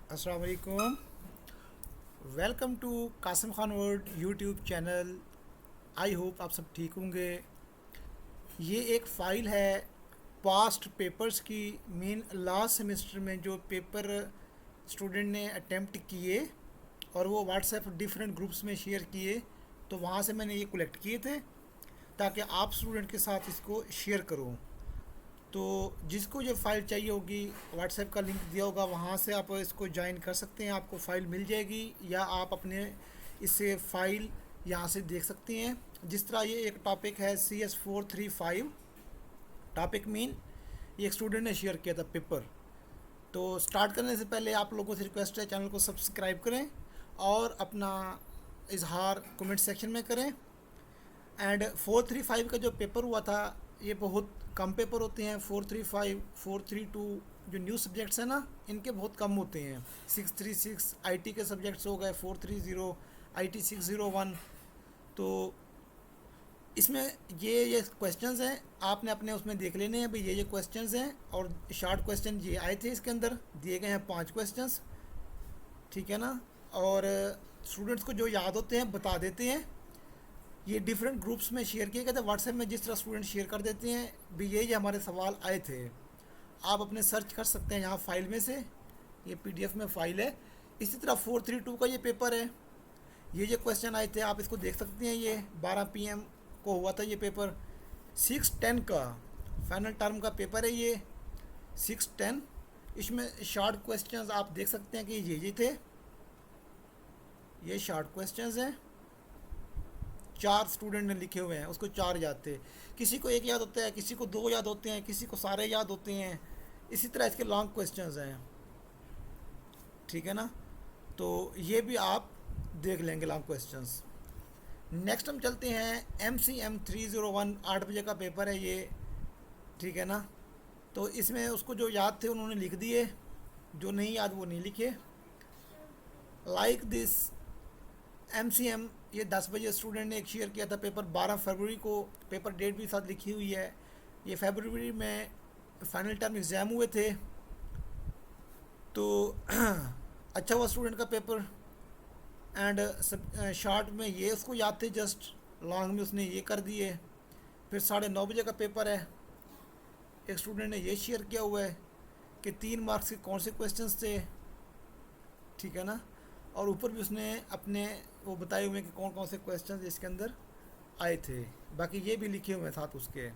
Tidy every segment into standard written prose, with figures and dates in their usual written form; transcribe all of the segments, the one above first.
अस्सलाम वालेकुम। Welcome to Kasim Khan world YouTube channel. I hope आप सब ठीक होंगे। ये एक फ़ाइल है पास्ट पेपर्स की। मेन लास्ट सेमेस्टर में जो पेपर स्टूडेंट ने अटेम्प्ट किए और वो व्हाट्सएप डिफरेंट ग्रुप्स में शेयर किए, तो वहाँ से मैंने ये कलेक्ट किए थे ताकि आप स्टूडेंट के साथ इसको शेयर करूँ। तो जिसको ये फ़ाइल चाहिए होगी, व्हाट्सएप का लिंक दिया होगा, वहाँ से आप इसको ज्वाइन कर सकते हैं, आपको फ़ाइल मिल जाएगी, या आप अपने इससे फ़ाइल यहाँ से देख सकते हैं। जिस तरह ये एक टॉपिक है CS435 टॉपिक मीन, ये एक स्टूडेंट ने शेयर किया था पेपर। तो स्टार्ट करने से पहले आप लोगों से रिक्वेस्ट है, चैनल को सब्सक्राइब करें और अपना इजहार कमेंट सेक्शन में करें। एंड 435 का जो पेपर हुआ था, ये बहुत कम पेपर होते हैं। 435 432 जो न्यू सब्जेक्ट्स हैं ना, इनके बहुत कम होते हैं। 636 आईटी के सब्जेक्ट्स हो गए, 430 आईटी 601। तो इसमें ये क्वेश्चंस हैं, आपने अपने उसमें देख लेने हैं भाई, ये क्वेश्चंस हैं और शॉर्ट क्वेश्चन ये आए थे। इसके अंदर दिए गए हैं 5 क्वेश्चंस, ठीक है ना। और स्टूडेंट्स को जो याद होते हैं बता देते हैं। ये डिफरेंट ग्रुप्स में शेयर किए गए थे व्हाट्सएप में। जिस तरह स्टूडेंट शेयर कर देते हैं भी, ये हमारे सवाल आए थे, आप अपने सर्च कर सकते हैं यहाँ फ़ाइल में से। ये पीडीएफ में फ़ाइल है। इसी तरह 432 का ये पेपर है, ये क्वेश्चन आए थे, आप इसको देख सकते हैं। ये 12 PM को हुआ था ये पेपर। 610 का फाइनल टर्म का पेपर है ये, 610। इसमें शॉर्ट क्वेश्चंस आप देख सकते हैं कि ये थे, ये शॉर्ट क्वेश्चंस हैं। 4 स्टूडेंट ने लिखे हुए हैं, उसको 4 याद थे। किसी को 1 याद होता है, किसी को 2 याद होते हैं, किसी को सारे याद होते हैं। इसी तरह इसके लॉन्ग क्वेश्चंस हैं, ठीक है ना। तो ये भी आप देख लेंगे लॉन्ग क्वेश्चंस। नेक्स्ट हम चलते हैं MCM 301। 8 बजे का पेपर है ये, ठीक है ना। तो इसमें उसको जो याद थे उन्होंने लिख दिए, जो नहीं याद वो नहीं लिखे। लाइक दिस MCM, ये 10 बजे स्टूडेंट ने एक शेयर किया था पेपर। 12 फरवरी को पेपर डेट भी साथ लिखी हुई है। ये फरवरी में फाइनल टर्म एग्ज़ाम हुए थे। तो अच्छा हुआ स्टूडेंट का पेपर। एंड शॉर्ट में ये उसको याद थे, जस्ट लॉन्ग में उसने ये कर दिए। फिर 9:30 बजे का पेपर है। एक स्टूडेंट ने ये शेयर किया हुआ है कि 3 मार्क्स के कौन से क्वेश्चंस थे, ठीक है ना। और ऊपर भी उसने अपने वो बताए हुए हैं कि कौन कौन से क्वेश्चंस इसके अंदर आए थे। बाकी ये भी लिखे हुए हैं साथ, उसके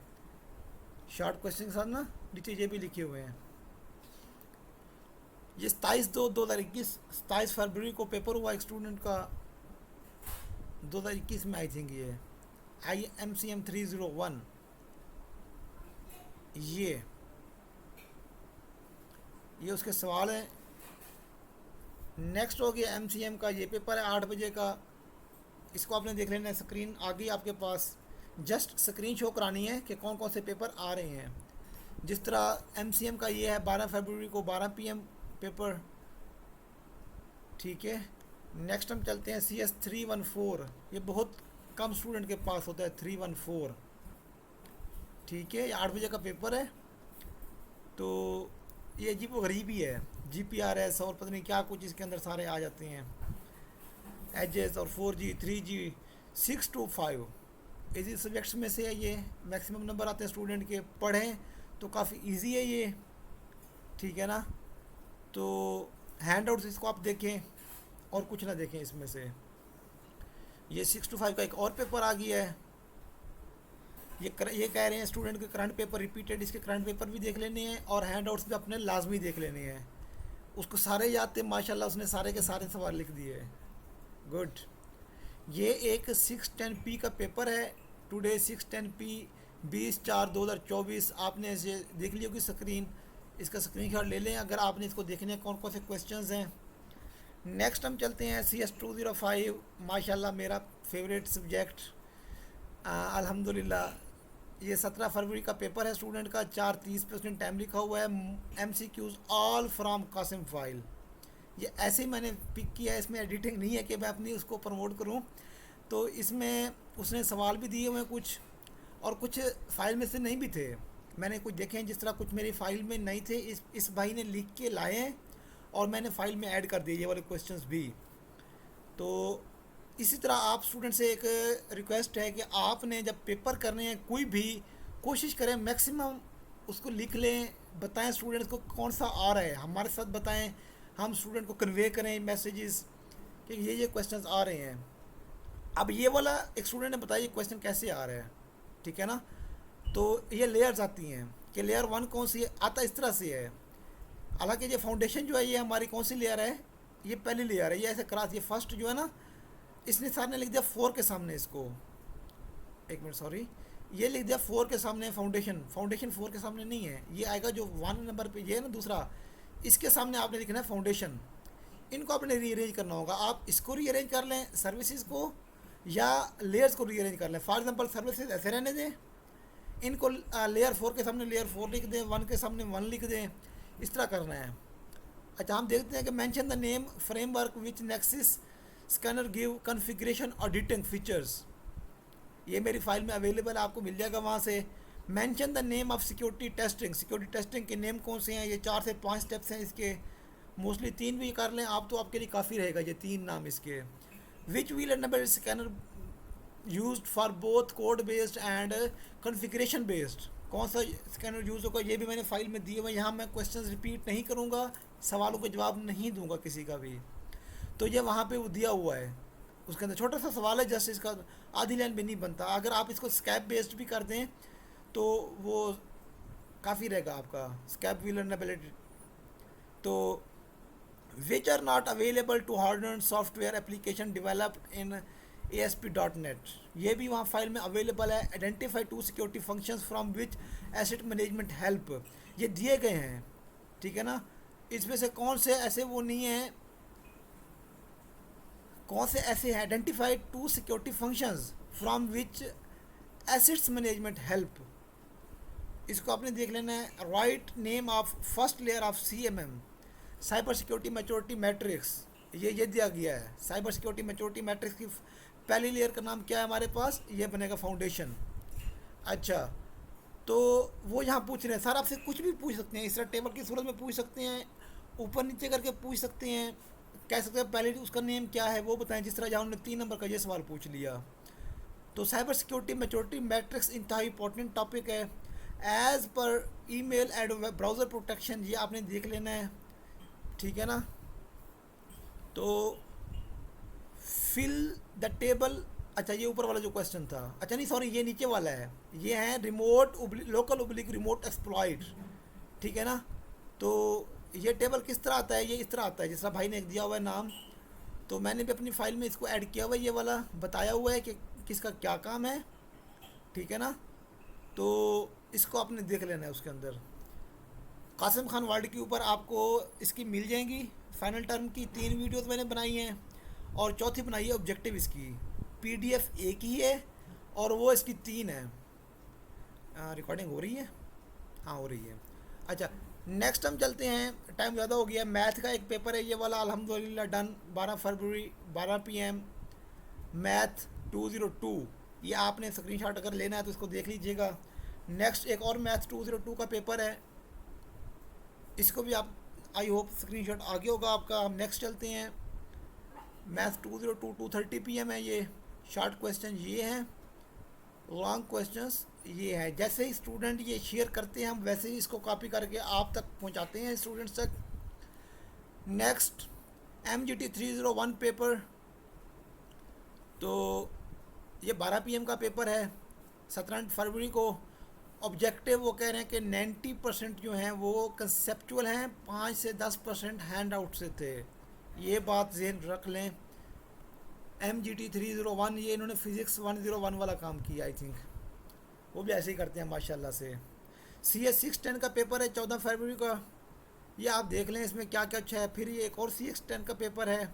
शॉर्ट क्वेश्चन के साथ ना नीचे ये भी लिखे हुए हैं। ये 27/2/2021, 27 फरवरी को पेपर हुआ एक स्टूडेंट का, 2021 में आई थिंक। ये IMCM 301, ये उसके सवाल हैं। नेक्स्ट हो गया MCM का ये पेपर है 8 बजे का। इसको आपने देख लेना है, स्क्रीन आ गई आपके पास। जस्ट स्क्रीन शो करानी है कि कौन कौन से पेपर आ रहे हैं। जिस तरह MCM का ये है 12 फरवरी को 12 PM पेपर, ठीक है। नेक्स्ट हम चलते हैं CS 314। ये बहुत कम स्टूडेंट के पास होता है 314, ठीक है। ये 8 बजे का पेपर है। तो ये अजीब व गरीब ही है, GPRS और पता नहीं क्या कुछ इसके अंदर सारे आ जाते हैं, एजेस और 4G 3G 625 इसी सब्जेक्ट्स में से है। ये मैक्सिमम नंबर आते हैं स्टूडेंट के। पढ़ें तो काफ़ी इजी है ये, ठीक है ना। तो हैंड आउट्स इसको आप देखें और कुछ ना देखें इसमें से। ये 625 का एक और पेपर आ गया है। ये कह रहे हैं स्टूडेंट के करंट पेपर रिपीटेड, इसके करंट पेपर भी देख लेने हैं और हैंड आउट्स भी अपने लाजमी देख लेने हैं। उसको सारे याद थे माशाल्लाह, उसने सारे के सारे सवाल लिख दिए। गुड। ये एक 610P का पेपर है। Today 610P 20/4/2024। आपने इसे देख ली होगी स्क्रीन, इसका स्क्रीनशॉट ले लें अगर आपने इसको देखने हैं कौन कौन से क्वेश्चंस हैं। नेक्स्ट हम चलते हैं CS 205। माशाल्लाह मेरा फेवरेट सब्जेक्ट, अल्हम्दुलिल्लाह। ये 17 फरवरी का पेपर है स्टूडेंट का। 4:30 पे उसने टाइम लिखा हुआ है। MCQs all from Kasim file. ये ऐसे ही मैंने पिक किया है, इसमें एडिटिंग नहीं है कि मैं अपनी उसको प्रमोट करूं। तो इसमें उसने सवाल भी दिए हुए हैं कुछ, और कुछ फ़ाइल में से नहीं भी थे। मैंने कुछ देखे हैं, जिस तरह कुछ मेरी फ़ाइल में नहीं थे, इस भाई ने लिख के लाए हैं और मैंने फ़ाइल में ऐड कर दिए ये वाले क्वेश्चंस भी। तो इसी तरह आप स्टूडेंट से एक रिक्वेस्ट है कि आपने जब पेपर करने हैं कोई भी, कोशिश करें मैक्सिमम उसको लिख लें, बताएं स्टूडेंट्स को कौन सा आ रहा है, हमारे साथ बताएं, हम स्टूडेंट को कन्वे करें मैसेजेस कि ये क्वेश्चंस आ रहे हैं। अब ये वाला एक स्टूडेंट ने बताया ये क्वेश्चन कैसे आ रहा है, ठीक है ना। तो ये लेयर्स आती हैं कि लेयर 1 कौन सी है, आता इस तरह से है। हालांकि ये फाउंडेशन जो है ये हमारी कौन सी लेयर है, ये पहली लेयर है, ये ऐसे क्रॉस, ये फर्स्ट जो है ना, इसने सर ने लिख दिया 4 के सामने इसको, एक मिनट सॉरी, ये लिख दिया 4 के सामने फाउंडेशन, फाउंडेशन 4 के सामने नहीं है, ये आएगा जो 1 नंबर पे, ये है ना दूसरा, इसके सामने आपने लिखना है फाउंडेशन। इनको आपने रीअरेंज करना होगा, आप इसको रीअरेंज कर लें सर्विसेज को, या लेयर्स को रीअरेंज कर लें। फॉर एग्जांपल सर्विसेज ऐसे रहने दें, इनको लेयर 4 के सामने लेयर 4 लिख दें, 1 के सामने 1 लिख दें, इस तरह करना है। अच्छा, हम देखते हैं कि mention the name framework which Nexis scanner give configuration auditing features, ये मेरी फाइल में अवेलेबल है, आपको मिल जाएगा वहाँ से। Mention the name of security testing, security testing के नेम कौन से हैं, ये 4 से 5 स्टेप्स हैं इसके, मोस्टली 3 भी कर लें आप तो आपके लिए काफ़ी रहेगा ये 3 नाम इसके। Which will enable scanner used for both code based and configuration based, कौन सा स्कैनर यूज़ होगा ये भी मैंने फाइल में दिए हुए। यहाँ मैं क्वेश्चंस रिपीट नहीं करूँगा, सवालों के जवाब नहीं दूंगा किसी का भी, तो ये वहाँ पे वो दिया हुआ है, उसके अंदर छोटा सा सवाल है, जस्ट इसका आधी लाइन भी नहीं बनता। अगर आप इसको स्कैप बेस्ड भी कर दें तो वो काफ़ी रहेगा आपका, स्कैप विल एनेबल। तो which are not available to harden software application developed in ASP.NET, ये भी वहाँ फाइल में अवेलेबल है। Identify 2 security functions from which asset management help, ये दिए गए हैं, ठीक है ना। इसमें से कौन से ऐसे वो नहीं है, कौन से ऐसे हैं, identify 2 security functions from which assets management help, इसको आपने देख लेना है। Write name of first layer of CMM, cyber security maturity matrix, ये दिया गया है। साइबर सिक्योरिटी मैच्योरिटी मैट्रिक्स की पहली लेयर का नाम क्या है हमारे पास, ये बनेगा फाउंडेशन। अच्छा, तो वो यहाँ पूछ रहे हैं सर आपसे कुछ भी पूछ सकते हैं, इस तरह टेबल की सूरत में पूछ सकते हैं, ऊपर नीचे करके पूछ सकते हैं, कह सकते हैं पहले उसका नेम क्या है वो बताएं, जिस तरह जहाँ उन्होंने 3 नंबर का ये सवाल पूछ लिया। तो साइबर सिक्योरिटी मैच्योरिटी मैट्रिक्स इंतहा इंपॉर्टेंट टॉपिक है। एज पर ईमेल एंड ब्राउज़र प्रोटेक्शन, ये आपने देख लेना है, ठीक है ना। तो फिल द टेबल, अच्छा ये ऊपर वाला जो क्वेश्चन था, अच्छा नहीं सॉरी ये नीचे वाला है, ये है remote local oblique remote exploit, ठीक है ना। तो ये टेबल किस तरह आता है, ये इस तरह आता है जिस तरह भाई ने दिया हुआ है नाम, तो मैंने भी अपनी फ़ाइल में इसको ऐड किया हुआ है, ये वाला बताया हुआ है कि किसका क्या काम है, ठीक है ना। तो इसको आपने देख लेना है। उसके अंदर कासिम खान वर्ड के ऊपर आपको इसकी मिल जाएंगी फाइनल टर्म की 3 वीडियोस मैंने बनाई हैं, और चौथी बनाई है ऑब्जेक्टिव इसकी। PDF एक ही है और वो इसकी 3 है। रिकॉर्डिंग हो रही है, हाँ हो रही है। अच्छा नेक्स्ट हम चलते हैं, टाइम ज़्यादा हो गया। मैथ का एक पेपर है ये वाला, अल्हम्दुलिल्लाह डन, 12 फरवरी 12 PM, मैथ 202, ये आपने स्क्रीनशॉट अगर लेना है तो इसको देख लीजिएगा। नेक्स्ट एक और मैथ 202 का पेपर है, इसको भी आप आई होप स्क्रीनशॉट आगे होगा आपका। हम नेक्स्ट चलते हैं, मैथ 202 2:30 PM है ये। शॉर्ट क्वेश्चन ये हैं, लॉन्ग क्वेश्चंस ये है। जैसे ही स्टूडेंट ये शेयर करते हैं हम वैसे ही इसको कॉपी करके आप तक पहुंचाते हैं स्टूडेंट्स तक। नेक्स्ट MGT 301 पेपर, तो ये 12 PM का पेपर है 17 फरवरी को। ऑब्जेक्टिव वो कह रहे हैं कि 90% जो हैं वो कंसेप्चुअल हैं, 5 से 10% हैंड आउट से थे, ये बात ज़हन रख लें। MGT 301 ये इन्होंने फ़िज़िक्स 101 वाला काम किया, आई थिंक वो भी ऐसे ही करते हैं माशाल्लाह से। CS 610 का पेपर है 14 फरवरी का, ये आप देख लें इसमें क्या क्या अच्छा है। फिर ये एक और CS 10 का पेपर है,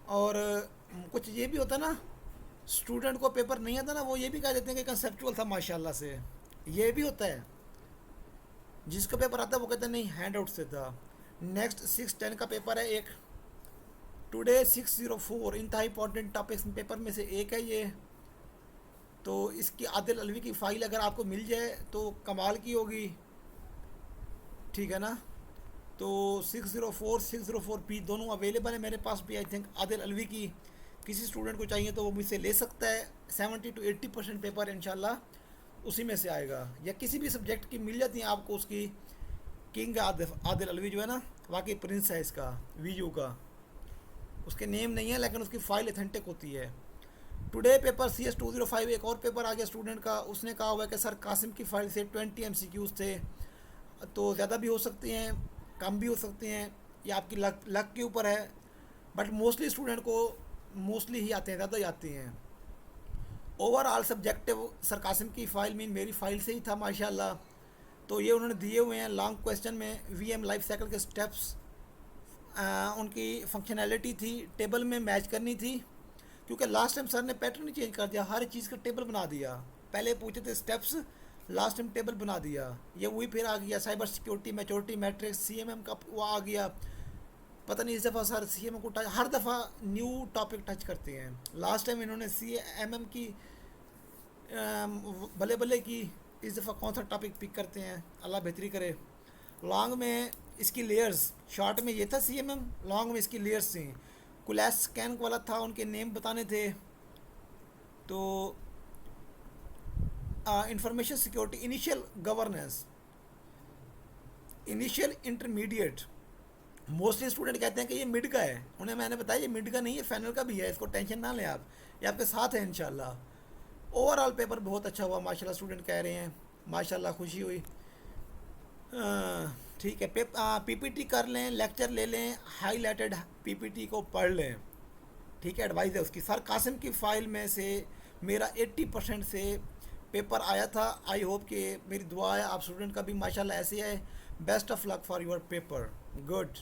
और कुछ ये भी होता ना, स्टूडेंट को पेपर नहीं आता ना, वो ये भी कह देते हैं कि कंसेप्चुअल था माशाल्लाह से, ये भी होता है। जिसका पेपर आता है वो कहते हैं नहीं हैंड आउट से था। नेक्स्ट 610 का पेपर है एक, टुडे 604, इंतहा इंपॉर्टेंट टॉपिक्स पेपर में से एक है ये। तो इसकी आदिल अलवी की फ़ाइल अगर आपको मिल जाए तो कमाल की होगी, ठीक है ना। तो 604 604P दोनों अवेलेबल है मेरे पास भी। आई थिंक आदिल अलवी की किसी स्टूडेंट को चाहिए तो वो मुझसे ले सकता है। 70 to 80% पेपर इंशाल्लाह उसी में से आएगा, या किसी भी सब्जेक्ट की मिल जाती है आपको उसकी। किंग आदिल अलवी जो है ना, वाकई प्रिंस है इसका वीयू का। उसके नेम नहीं है लेकिन उसकी फ़ाइल अथेंटिक होती है। टुडे पेपर CS 205 एक और पेपर आ गया स्टूडेंट का। उसने कहा हुआ है कि सर कासिम की फ़ाइल से 20 MCQs थे, तो ज़्यादा भी हो सकते हैं, कम भी हो सकते हैं, ये आपकी लक लक के ऊपर है। बट मोस्टली स्टूडेंट को मोस्टली ही आते हैं, ज़्यादा ही आते हैं। ओवरऑल सब्जेक्टिव सर कासिम की फ़ाइल में मेरी फ़ाइल से ही था माशाल्लाह। तो ये उन्होंने दिए हुए हैं लॉन्ग क्वेश्चन में। VM लाइफ साइकिल के स्टेप्स, उनकी फंक्शनैलिटी थी, टेबल में मैच करनी थी। क्योंकि लास्ट टाइम सर ने पैटर्न ही चेंज कर दिया, हर चीज़ का टेबल बना दिया। पहले पूछे थे स्टेप्स, लास्ट टाइम टेबल बना दिया। ये वही फिर आ गया cyber security, maturity matrix, CMM का वो आ गया। पता नहीं इस दफ़ा सर CMM को टच, हर दफ़ा न्यू टॉपिक टच करते हैं। लास्ट टाइम इन्होंने CMM की भले भले की, इस दफ़ा कौन सा टॉपिक पिक करते हैं, अल्लाह बेहतरी करे। लॉन्ग में इसकी लेयर्स, शॉर्ट में ये था CMM, लॉन्ग में इसकी लेयर्स थी। कुलैस स्कैन वाला था, उनके नेम बताने थे। तो information security, initial governance, initial intermediate. Mostly student कहते हैं कि ये मिड का है, उन्हें मैंने बताया ये मिड का नहीं है, फाइनल का भी है, इसको टेंशन ना लें आप, ये आपके साथ है इंशाल्लाह। ओवरऑल पेपर बहुत अच्छा हुआ माशाल्लाह, स्टूडेंट कह रहे हैं, माशाल्लाह खुशी हुई। ठीक है, PPT कर लें, लेक्चर ले लें, हाईलाइटेड PPT को पढ़ लें, ठीक है, एडवाइस है उसकी। सर कासिम की फ़ाइल में से मेरा 80% से पेपर आया था। आई होप कि मेरी दुआ है आप स्टूडेंट का भी माशाल्लाह ऐसे है। Best of luck for your paper, good.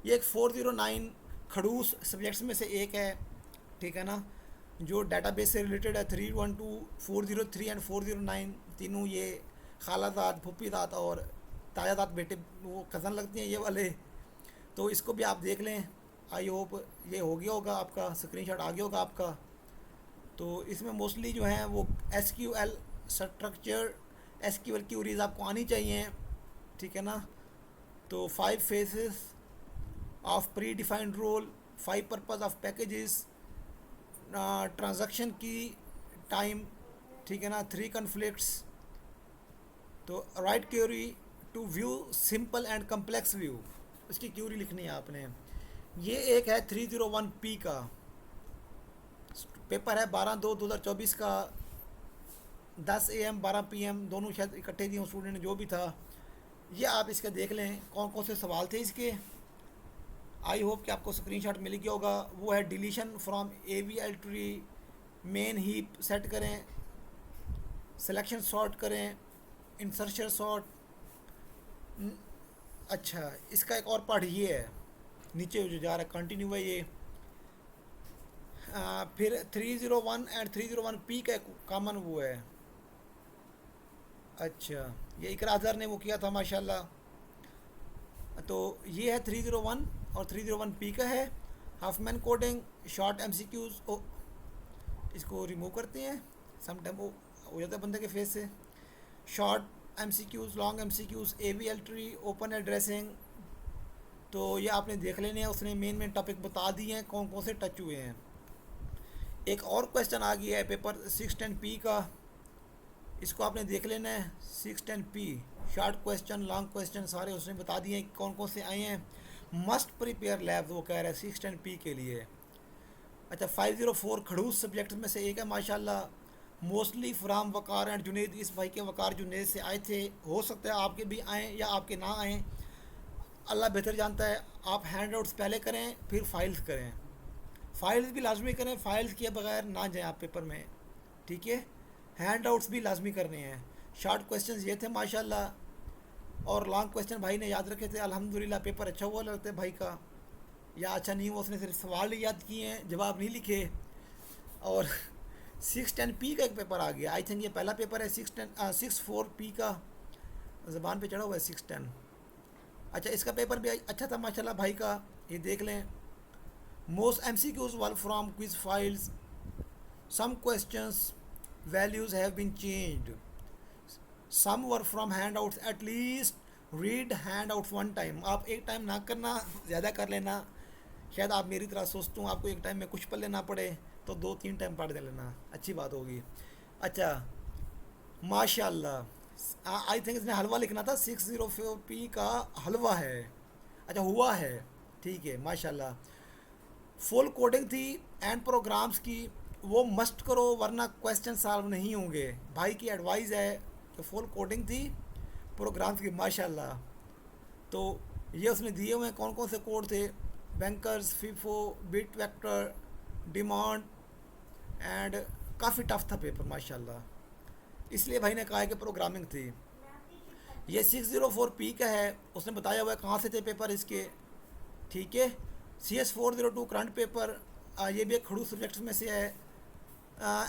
ये एक 409 खड़ूस सब्जेक्ट्स में से एक है, ठीक है ना, जो डाटाबेस से रिलेटेड है। 312, 403 एंड 409 तीनों ये खालादाद, फूफीदाद और तायादाद बेटे, वो कज़न लगती हैं ये वाले। तो इसको भी आप देख लें। आई होप ये हो गया होगा, आपका स्क्रीनशॉट आ गया होगा आपका। तो इसमें मोस्टली जो है वो SQL स्ट्रक्चर, SQL क्यूरीज आपको आनी चाहिए, ठीक है ना। तो 5 phases of pre defined role, 5 purpose of packages, transaction की टाइम, ठीक है ना, 3 कन्फ्लिक्ट्स। तो write query to view simple and complex view, इसकी क्यूरी लिखनी है आपने। ये एक है 301P का पेपर है, 12/2/2024 का, 10 AM 12 PM दोनों शायद इकट्ठे दिए स्टूडेंट, जो भी था। ये आप इसके देख लें कौन कौन से सवाल थे इसके। आई होप कि आपको स्क्रीनशॉट मिल गया होगा। वो है deletion from AVL tree, main heap set करें, सिलेक्शन सॉर्ट करें, इंसर्शन सॉर्ट। अच्छा, इसका एक और पार्ट ये है, नीचे जो जा रहा है कंटिन्यू है ये। फिर 301 एंड 301P का एक कॉमन वो है। अच्छा, ये इकरा अजहर ने वो किया था माशाल्लाह। तो ये है 301 और 301P का है। हाफमैन कोडिंग, शॉर्ट MCQs, ओ इसको रिमूव करते हैं, सम टाइम वो हो जाता है बंदे के फेस से। Short MCQs, long MCQs, AVL tree, open addressing. तो ये आपने देख लेने हैं, उसने मेन टॉपिक बता दिए हैं कौन कौन से टच हुए हैं। एक और क्वेश्चन आ गया है पेपर 610P का, इसको आपने देख लेना है। 610P short question, long question सारे उसने बता दिए हैं कौन कौन से आए हैं। मस्ट प्रिपेयर लैब वो कह रहा है 610P के लिए। अच्छा, 504 खड़ूस सब्जेक्ट में से एक है माशाल्लाह। Mostly from Waqar and Junaid, इस भाई के वकार जुनेद से आए थे, हो सकता है आपके भी आएँ या आपके ना आएँ, अल्लाह बेहतर जानता है। आप हैंड आउट्स पहले करें, फिर फाइल्स करें, फाइल्स भी लाजमी करें, फाइल्स किए बगैर ना जाएं आप पेपर में, ठीक है। हैंड आउट्स भी लाजमी करने हैं। शॉर्ट क्वेश्चंस ये थे माशाल्लाह, और लॉन्ग क्वेश्चन भाई ने याद रखे थे। अल्हम्दुलिल्लाह पेपर अच्छा हुआ लगता है भाई का, या अच्छा नहीं हुआ, उसने सिर्फ सवाल ही याद किए हैं, जवाब नहीं लिखे। और 610P का एक पेपर आ गया, आई थिंक ये पहला पेपर है। 604P का ज़बान पे चढ़ा हुआ है 610। अच्छा, इसका पेपर भी अच्छा था माशाल्लाह भाई का, ये देख लें। Most MCQs were from quiz files, some questions values have been changed, some were from handouts, at least read hand out one time, आप एक टाइम ना करना, ज़्यादा कर लेना। शायद आप मेरी तरह सोचते हो आपको एक टाइम में कुछ पढ़ लेना पड़े, तो 2-3 टाइम पढ़ दे लेना, अच्छी बात होगी। अच्छा, माशाल्लाह, आई थिंक इसने हलवा लिखना था, 604p का हलवा है। अच्छा, हुआ है, ठीक है, माशाल्लाह। फुल कोडिंग थी एंड प्रोग्राम्स की, वो मस्ट करो वरना क्वेश्चन सॉल्व नहीं होंगे। भाई की एडवाइस है कि फुल कोडिंग थी प्रोग्राम्स की, माशाल्लाह। तो ये उसने दिए हुए हैं, कौन कौन से कोड थे, bankers, FIFO, bit vector, demand and काफ़ी टफ था पेपर माशाल्लाह, इसलिए भाई ने कहा है कि प्रोग्रामिंग थी। ये 604p का है, उसने बताया हुआ है कहाँ से थे पेपर इसके, ठीक है। CS402 करंट पेपर, ये भी एक खड़ूस सब्जेक्ट्स में से है।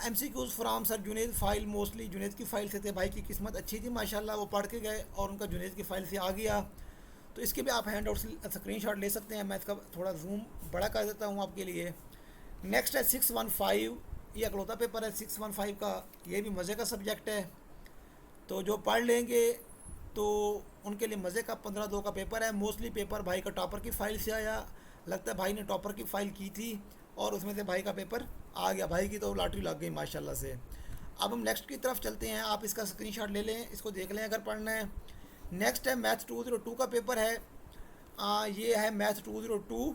MCQs from sir Junaid file, mostly Junaid की फ़ाइल से थे। भाई की किस्मत अच्छी थी माशाल्लाह, वो पढ़ के गए और उनका जुनेद की फ़ाइल से आ गया। तो इसके भी आप हैंड आउट स्क्रीन ले सकते हैं, मैं इसका थोड़ा जूम बड़ा कर देता हूँ आपके लिए। नेक्स्ट है 615, ये अकलौता पेपर है 615 का, ये भी मज़े का सब्जेक्ट है। तो जो पढ़ लेंगे तो उनके लिए मज़े का 15-2 का पेपर है। मोस्टली पेपर भाई का टॉपर की फ़ाइल से आया, लगता है भाई ने टॉपर की फ़ाइल की थी और उसमें से भाई का पेपर आ गया। भाई की तो लॉटरी लग गई माशाल्लाह से। अब हम नेक्स्ट की तरफ चलते हैं, आप इसका स्क्रीनशॉट ले लें, इसको देख लें अगर पढ़ना है। नेक्स्ट है मैथ 202 का पेपर है, ये है मैथ 202।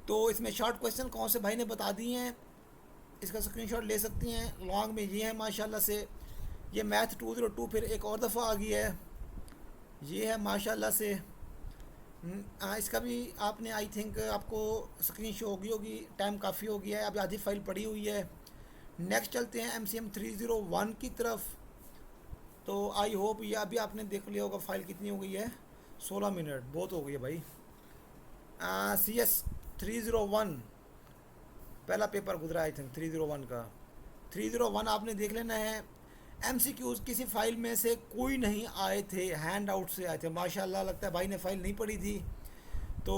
तो इसमें शॉर्ट क्वेश्चन कौन से भाई ने बता दिए हैं, इसका स्क्रीनशॉट ले सकती हैं। लॉन्ग में ये है माशाल्लाह से। ये मैथ 202 फिर एक और दफ़ा आ गई है, ये है माशाल्लाह से। इसका भी आपने आई थिंक आपको स्क्रीन शो होगी, टाइम काफ़ी हो गया है, अभी आधी फाइल पड़ी हुई है। नेक्स्ट चलते हैं MCM 301 की तरफ। तो आई होप ये अभी आपने देख लिया होगा फाइल कितनी हो गई है, 16 मिनट बहुत हो गई है भाई। CS 301 पहला पेपर गुजरा आई थिंक 301 का। 301 आपने देख लेना है। MCQs किसी फाइल में से कोई नहीं आए थे, हैंड आउट से आए थे माशाल्लाह। लगता है भाई ने फाइल नहीं पढ़ी थी, तो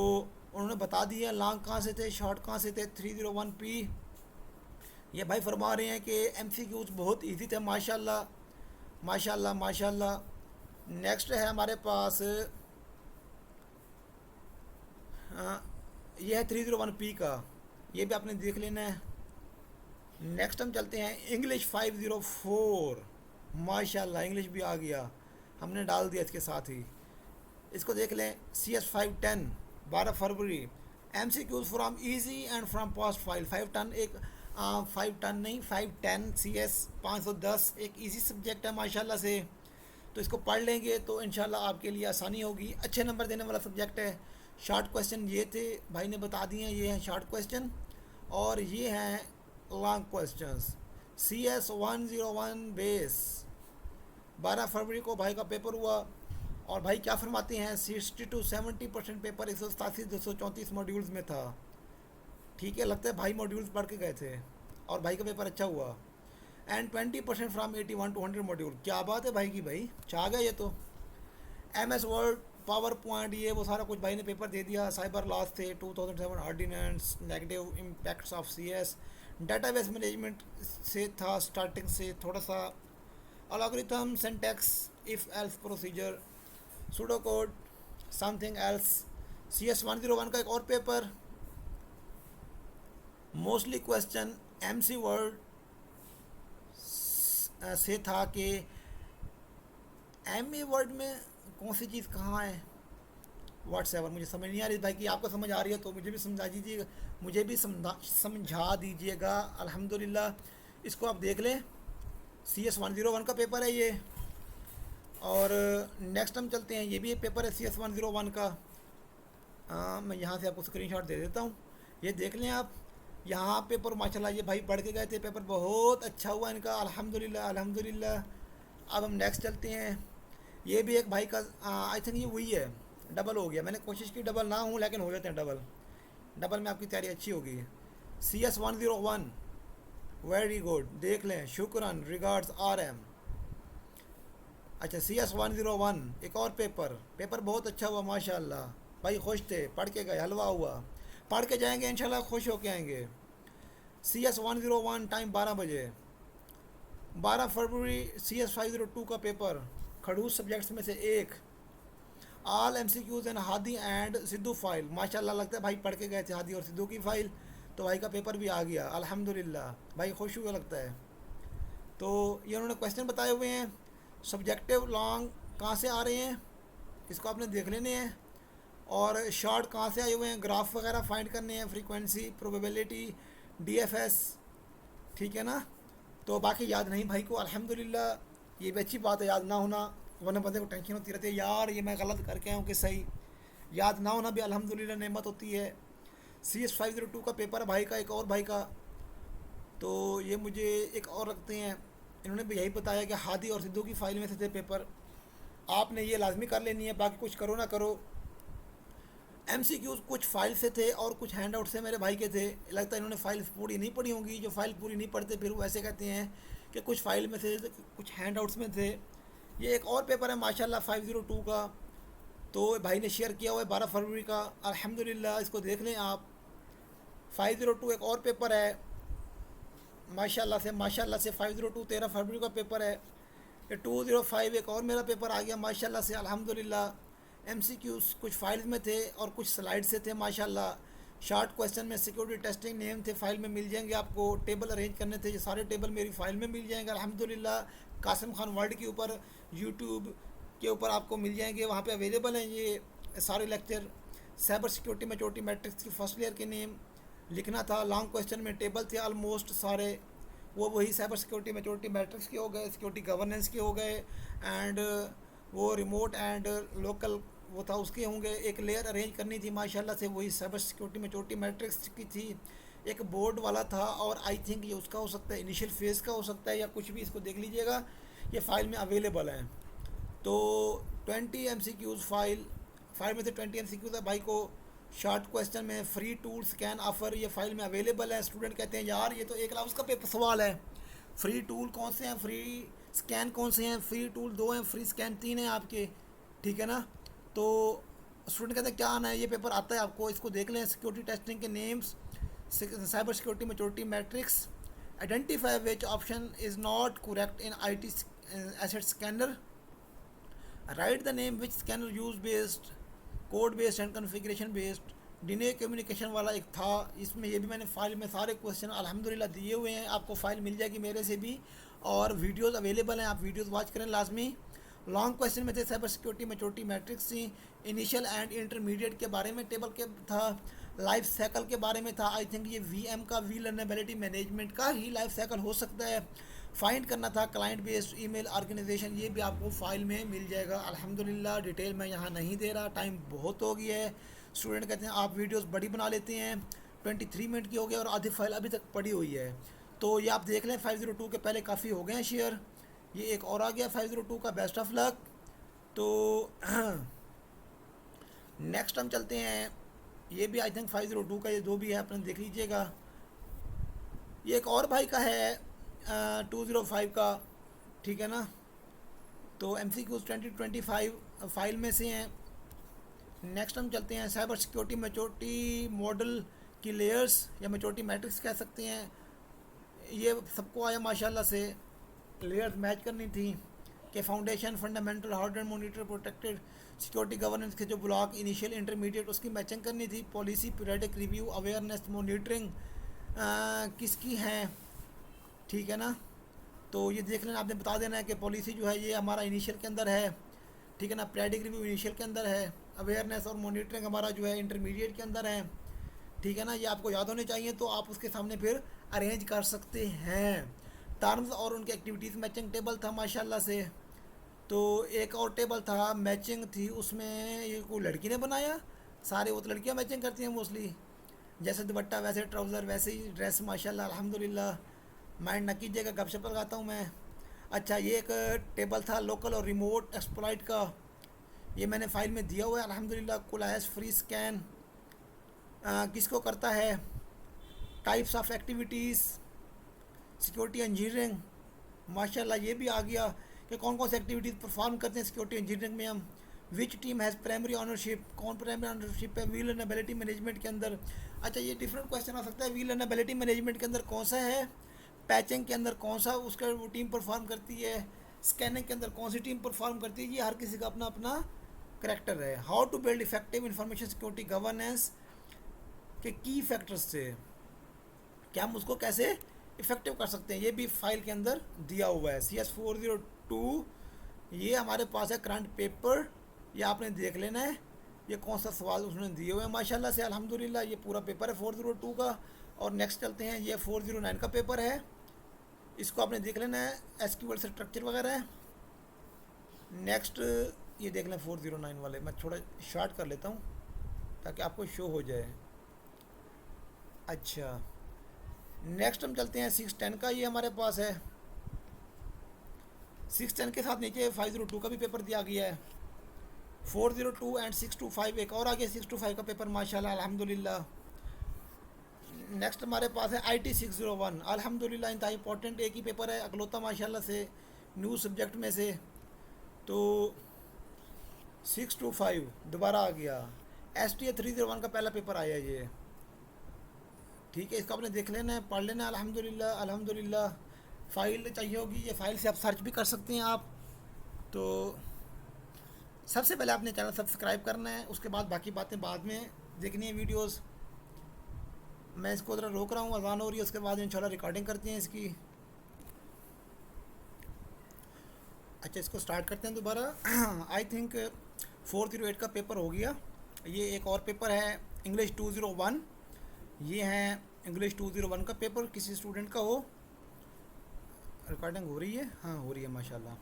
उन्होंने बता दिया लॉन्ग कहाँ से थे, शॉर्ट कहाँ से थे। 301p ये भाई फरमा रहे हैं कि MCQs बहुत इजी थे माशाल्लाह माशाल्लाह माशाल्लाह। नेक्स्ट है हमारे पास, ये है 301p का, ये भी आपने देख लेना है। नेक्स्ट हम चलते हैं इंग्लिश 504, माशाल्लाह इंग्लिश भी आ गया, हमने डाल दिया इसके साथ ही, इसको देख लें। CS 510 12 फरवरी, MCQs from easy and from past file 5 टन, एक 5 टन नहीं 510 CS 510 एक इजी सब्जेक्ट है माशाल्लाह से। तो इसको पढ़ लेंगे तो इंशाल्लाह आपके लिए आसानी होगी, अच्छे नंबर देने वाला सब्जेक्ट है। शॉर्ट क्वेश्चन ये थे भाई ने बता दिए हैं, ये हैं शॉर्ट क्वेश्चन और ये हैं लॉन्ग क्वेश्चंस। CS 101 बेस 12 फरवरी को भाई का पेपर हुआ और भाई क्या फरमाते हैं, 60 to 70% पेपर 187-234 मॉड्यूल्स में था, ठीक है। लगता है भाई मॉड्यूल्स पढ़ के गए थे और भाई का पेपर अच्छा हुआ। एंड 20% फ्राम 81 to 100 मॉड्यूल, क्या बात है भाई की, भाई चाह गया ये तो। MS वर्ड, पावर पॉइंट, ये वो सारा कुछ भाई ने पेपर दे दिया। साइबर लॉस थे, 2007 ordinance, negative impacts of CS, database management से था स्टार्टिंग से थोड़ा सा, algorithm, syntax, if else procedure, pseudo code, something else. CS 101 का एक और paper, mostly question MC word से था कि ME वर्ड में कौन सी चीज़ कहाँ है, व्हाट्सएवर मुझे समझ नहीं आ रही भाई कि आपको समझ आ रही है तो मुझे भी समझा दीजिएगा, मुझे भी समझा दीजिएगा। अल्हम्दुलिल्लाह, इसको आप देख लें। CS 101 का पेपर है ये। और नेक्स्ट हम चलते हैं, ये भी एक पेपर है CS 101 का। मैं यहाँ से आपको स्क्रीनशॉट दे देता हूँ, ये देख लें आप। यहाँ पेपर माशाल्लाह ये भाई पढ़ के गए थे, पेपर बहुत अच्छा हुआ इनका, अल्हम्दुलिल्लाह अल्हम्दुलिल्लाह। अब हम नेक्स्ट चलते हैं, ये भी एक भाई का आई थिंक ये वही है, डबल हो गया, मैंने कोशिश की डबल ना हूँ लेकिन हो जाते हैं डबल, डबल में आपकी तैयारी अच्छी होगी। CS 101 वेरी गुड, देख लें, शुक्रन, रिगार्ड्स RM। अच्छा, CS 101 एक और पेपर, पेपर बहुत अच्छा हुआ माशाल्लाह, भाई खुश थे, पढ़ के गए, हलवा हुआ, पढ़ के जाएंगे इंशाल्लाह खुश होके आएंगे। CS 101 टाइम 12 बजे, 12 फरवरी। CS 502 का पेपर, खड़ूस सब्जेक्ट्स में से एक, all MCQs in Hadi and Sidhu file. माशाल्लाह, लगता है भाई पढ़ के गए थे हादी और सिद्धू की फ़ाइल, तो भाई का पेपर भी आ गया अल्हम्दुलिल्लाह, भाई खुश हुआ लगता है। तो ये उन्होंने क्वेश्चन बताए हुए हैं। सब्जेक्टिव लॉन्ग कहाँ से आ रहे हैं इसको आपने देख लेने हैं, और शॉर्ट कहाँ से आए हुए हैं, ग्राफ वगैरह फाइंड करने हैं, फ्रीक्वेंसी, प्रोबेबिलिटी, DFS, ठीक है ना। तो बाकी याद नहीं भाई को अल्हम्दुलिल्लाह, ये भी अच्छी बात है याद ना होना, वरना बंदे को टेंशन होती रहती है यार ये मैं गलत करके आया हूँ कि सही। याद ना होना भी अल्हम्दुलिल्लाह नेमत होती है। CS502 का पेपर है भाई का, एक और भाई का। तो ये मुझे एक और रखते हैं, इन्होंने भी यही बताया कि हादी और सिद्धू की फ़ाइल में से थे पेपर, आपने ये लाजमी कर लेनी है, बाकी कुछ करो ना करो। MCQs कुछ फाइल से थे और कुछ हैंड आउट से मेरे भाई के थे। लगता है इन्होंने फ़ाइल पूरी नहीं पढ़ी होंगी, जो फ़ाइल पूरी नहीं पढ़ते फिर वो ऐसे कहते हैं कि कुछ फ़ाइल में थे कुछ हैंड आउट्स में थे। ये एक और पेपर है माशाल्लाह 502 का, तो भाई ने शेयर किया हुआ है 12 फरवरी का, अल्हम्दुलिल्लाह इसको देख लें आप। 502 एक और पेपर है माशाल्लाह से 502 13 फरवरी का पेपर है। ये 205 एक और मेरा पेपर आ गया माशाल्लाह से अल्हम्दुलिल्लाह। MCQs कुछ फाइल्स में थे और कुछ स्लाइड से थे माशाल्लाह। शॉर्ट क्वेश्चन में सिक्योरिटी टेस्टिंग नेम थे, फाइल में मिल जाएंगे आपको। टेबल अरेंज करने थे, ये सारे टेबल मेरी फ़ाइल में मिल जाएंगे अल्हम्दुलिल्लाह। कासिम खान वर्ल्ड के ऊपर यूट्यूब के ऊपर आपको मिल जाएंगे, वहाँ पे अवेलेबल हैं ये सारे lecture. Cyber security maturity matrix की फर्स्ट ईयर के नेम लिखना था, लॉन्ग क्वेश्चन में टेबल थे ऑलमोस्ट सारे, वो वही साइबर सिक्योरिटी मैच्योरिटी मैट्रिक्स के हो गए, सिक्योरिटी गवर्नेंस के हो गए, एंड वो रिमोट एंड लोकल वो था उसके होंगे। एक लेयर अरेंज करनी थी माशाल्लाह से, वही साइबर सिक्योरिटी मैच्योरिटी मैट्रिक्स की थी। एक बोर्ड वाला था, और आई थिंक ये उसका हो सकता है, इनिशियल फेज़ का हो सकता है या कुछ भी, इसको देख लीजिएगा, ये फ़ाइल में अवेलेबल है। तो 20 MCQs फाइल में से 20 MCQs है भाई को। शॉर्ट क्वेश्चन में फ्री टूल स्कैन ऑफ़र ये फ़ाइल में अवेलेबल है। स्टूडेंट कहते हैं यार ये तो 1 लाख उसका पेपर सवाल है, फ्री टूल कौन से हैं, फ्री स्कैन कौन से हैं, फ्री टूल 2 हैं, फ्री स्कैन 3 हैं आपके, ठीक है ना। तो स्टूडेंट कहते हैं क्या आना है, ये पेपर आता है आपको, इसको देख लें। सिक्योरिटी टेस्टिंग के names, cyber security maturity matrix, identify which option is not correct in IT asset scanner, right the name which scanner use based, code based and configuration based. डिने कम्युनिकेशन वाला एक था, इसमें ये भी मैंने फ़ाइल में सारे क्वेश्चन अल्हम्दुलिल्लाह दिए हुए हैं, आपको फ़ाइल मिल जाएगी मेरे से भी, और वीडियोस अवेलेबल हैं, आप वीडियोस वॉच करें लाजमी। लॉन्ग क्वेश्चन में थे साइबर सिक्योरिटी मैच्योरिटी मैट्रिक्स थी, इनिशियल एंड इंटरमीडिएट के बारे में टेबल के था, लाइफ साइकिल के बारे में था। आई थिंक ये VM का वल्नरेबिलिटी मैनेजमेंट का ही लाइफ साइकिल हो सकता है। फाइंड करना था क्लाइंट बेस्ड ईमेल ऑर्गेनाइजेशन, ये भी आपको फ़ाइल में मिल जाएगा अल्हम्दुलिल्लाह। डिटेल मैं यहाँ नहीं दे रहा, टाइम बहुत हो गया है। स्टूडेंट कहते हैं आप वीडियोस बड़ी बना लेते हैं, 23 मिनट की हो गई और आधी फाइल अभी तक पड़ी हुई है। तो ये आप देख लें, 502 के पहले काफ़ी हो गए हैं शेयर, ये एक और आ गया 502 का, बेस्ट ऑफ लक। तो नेक्स्ट हम चलते हैं, ये भी आई थिंक 502 का, ये दो भी है अपने देख लीजिएगा। ये एक और भाई का है 205 का, ठीक है ना। तो MCQs 2025 फाइल में से हैं। नेक्स्ट हम चलते हैं, साइबर सिक्योरिटी मैच्योरिटी मॉडल की लेयर्स या मैच्योरिटी मैट्रिक्स कह सकते हैं, ये सबको आया माशाल्लाह से। लेयर्स मैच करनी थी कि foundation, fundamental, hardware, monitor, protected, security governance के जो ब्लॉक, इनिशियल, इंटरमीडिएट, उसकी मैचिंग करनी थी। Policy, periodic review, awareness, monitoring किसकी हैं, ठीक है ना। तो ये देख लेना, आपने बता देना है कि पॉलिसी जो है ये हमारा इनिशियल के अंदर है, ठीक है ना। पीरियडिक रिव्यू इनिशियल के अंदर है, अवेयरनेस और मॉनिटरिंग हमारा जो है इंटरमीडिएट के अंदर है, ठीक है ना। ये आपको याद होने चाहिए, तो आप उसके सामने फिर अरेंज कर सकते हैं। टर्म्स और उनकी एक्टिविटीज़ मैचिंग टेबल था माशाल्लाह से। तो एक और टेबल था मैचिंग थी, उसमें ये कोई लड़की ने बनाया, सारे वो तो लड़कियां मैचिंग करती हैं मोस्टली, जैसे दुपट्टा वैसे ट्राउज़र वैसे ही ड्रेस माशाल्लाह अल्हम्दुलिल्लाह। माइंड न कीजिएगा, गपशप लगाता हूँ मैं। अच्छा, ये एक टेबल था लोकल और रिमोट एक्सप्लॉइट का, ये मैंने फ़ाइल में दिया हुआ है अल्हम्दुलिल्लाह। कुलायस फ्री स्कैन किसको करता है, types of activities, security engineering, माशाल्लाह ये भी आ गया कि कौन कौन सी एक्टिविटीज़ परफॉर्म करते हैं सिक्योरिटी इंजीनियरिंग में हम। Which team has primary ownership, कौन प्राइमरी ऑनरशिप है वल्नरेबिलिटी मैनेजमेंट के अंदर। अच्छा, ये डिफरेंट क्वेश्चन आ सकता है, वल्नरेबिलिटी मैनेजमेंट के अंदर कौन सा है, पैचिंग के अंदर कौन सा उसका वो टीम परफॉर्म करती है, स्कैनिंग के अंदर कौन सी टीम परफॉर्म करती है, ये हर किसी का अपना अपना करेक्टर है। How to build effective information security governance के की फैक्टर्स से, कि हम उसको कैसे इफेक्टिव कर सकते हैं, ये भी फाइल के अंदर दिया हुआ है। CS402 ये हमारे पास है करंट पेपर, ये आपने देख लेना है ये कौन सा सवाल उसने दिए हुए हैं। माशाल्लाह से अल्हम्दुलिल्लाह ये पूरा पेपर है 402 का। और नेक्स्ट चलते हैं, ये 409 का पेपर है, इसको आपने देख लेना है, SQL से स्ट्रक्चर वगैरह है। नेक्स्ट ये देख लें 409 वाले, मैं थोड़ा शॉर्ट कर लेता हूँ ताकि आपको शो हो जाए। अच्छा, नेक्स्ट हम चलते हैं 610 का, ये हमारे पास है। 610 के साथ नीचे 502 का भी पेपर दिया गया है। 402 एंड 625 एक और आगे 625 का पेपर माशाल्लाह अल्हम्दुलिल्लाह। नेक्स्ट हमारे पास है IT 601, अल्हम्दुलिल्लाह इंतहा इंपॉर्टेंट एक ही पेपर है अकलौता माशाल्लाह से न्यू सब्जेक्ट में से। तो 625 दोबारा आ गया। STA 301 का पहला पेपर आया ये, ठीक है, इसको आपने देख लेना है, पढ़ लेना है। अल्हम्दुलिल्लाह अल्हम्दुलिल्लाह फ़ाइल चाहिए होगी, ये फ़ाइल से आप सर्च भी कर सकते हैं आप। तो सबसे पहले आपने चैनल सब्सक्राइब करना है, उसके बाद बाकी बातें बाद में देखनी है वीडियोस। मैं इसको ज़रा रोक रहा हूँ, अज़ान हो रही है, उसके बाद इंशाल्लाह रिकॉर्डिंग करते हैं इसकी। अच्छा, इसको स्टार्ट करते हैं दोबारा। आई थिंक 408 का पेपर हो गया। ये एक और पेपर है इंग्लिश 201, ये है इंग्लिश 201 का पेपर, किसी स्टूडेंट का हो। रिकॉर्डिंग हो रही है, हाँ हो रही है माशाल्लाह।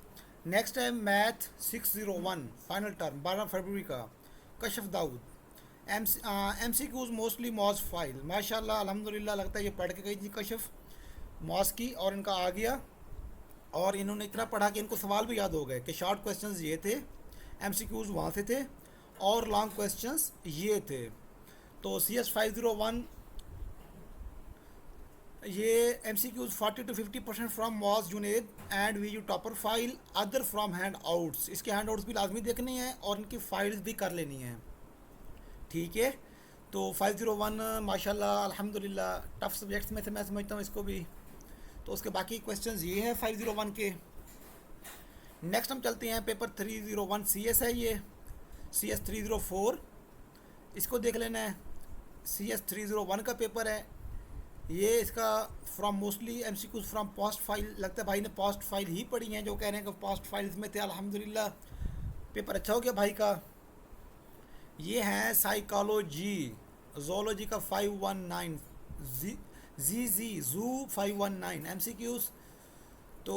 नेक्स्ट है मैथ 601 फाइनल टर्म 12 फरवरी का, कशफ दाऊद। MCQs मोस्टली मॉस फाइल, माशाल्लाह अल्हम्दुलिल्लाह लगता है ये पढ़ के गई थी कशफ मॉस की, और इनका आ गया। और इन्होंने इतना पढ़ा कि इनको सवाल भी याद हो गए कि शॉर्ट क्वेश्चंस ये थे, MCQs वहाँ से थे, और लॉन्ग क्वेश्चंस ये थे। तो CS 501 ये MCQs 40 to 50% फ्राम मॉस Junaid and VU topper file, other from handouts. इसके हैंड आउट्स भी लाजमी देखने हैं और इनकी फाइल्स भी कर लेनी है, ठीक है। तो 501 माशाल्लाह अल्हम्दुलिल्लाह टफ सब्जेक्ट्स में से मैं समझता हूँ इसको भी। तो उसके बाकी क्वेश्चंस ये हैं 501 के। नेक्स्ट हम चलते हैं पेपर 301 CS है ये, CS 304, इसको देख लेना है। CS 301 का पेपर है ये, इसका from mostly MCQs from past file, लगता है भाई ने पास्ट फाइल ही पढ़ी हैं जो कह रहे हैं कि पास्ट फाइल्स में थे। अल्हम्दुलिल्लाह पेपर अच्छा हो गया भाई का। ये है साइकोलॉजी जोलॉजी का 519 जी जू 519 MCQs। तो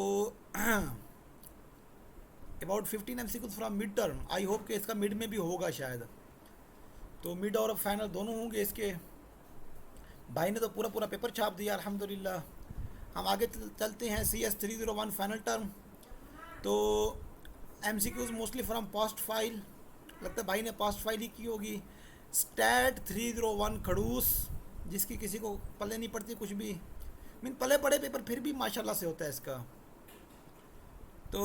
about 15 MCQs from mid term, I hope कि इसका मिड में भी होगा शायद, तो मिड और फाइनल दोनों होंगे इसके। भाई ने तो पूरा पूरा पेपर छाप दिया अल्हम्दुलिल्लाह। हम आगे चलते हैं CS 301 फाइनल टर्म। तो MCQs mostly from past file, लगता है भाई ने पास्ट फाइल ही की होगी। स्टैट 301 खड़ूस, जिसकी किसी को पल्ले नहीं पड़ती कुछ भी, मीन पल्ले पड़े पेपर फिर भी माशाल्लाह से होता है इसका। तो